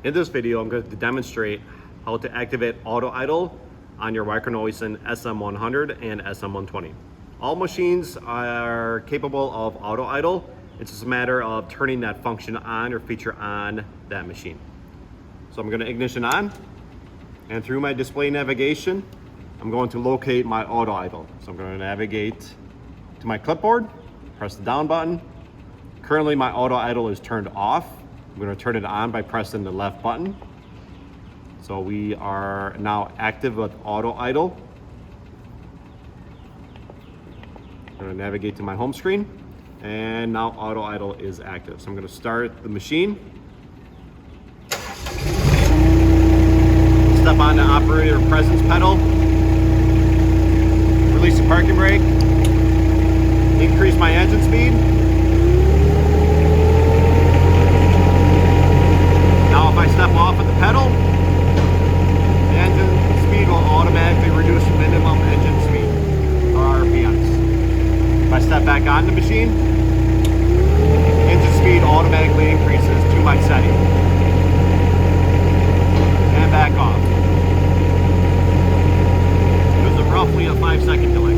In this video, I'm going to demonstrate how to activate auto idle on your Wacker Neuson SM100 and SM120. All machines are capable of auto idle. It's just a matter of turning that function on or feature on that machine. So I'm going to ignition on, and through my display navigation, I'm going to locate my auto idle. So I'm going to navigate to my clipboard, press the down button. Currently my auto idle is turned off. I'm going to turn it on by pressing the left button. So we are now active with auto idle. I'm going to navigate to my home screen, and now auto idle is active. So I'm going to start the machine. Step on the operator presence pedal. Release the parking brake. Increase my engine speed. Now if I step off of the pedal, the engine speed will automatically reduce the minimum engine speed, or RPMs. If I step back on the machine, engine speed automatically increases to my setting. And back off. There's roughly a 5-second delay.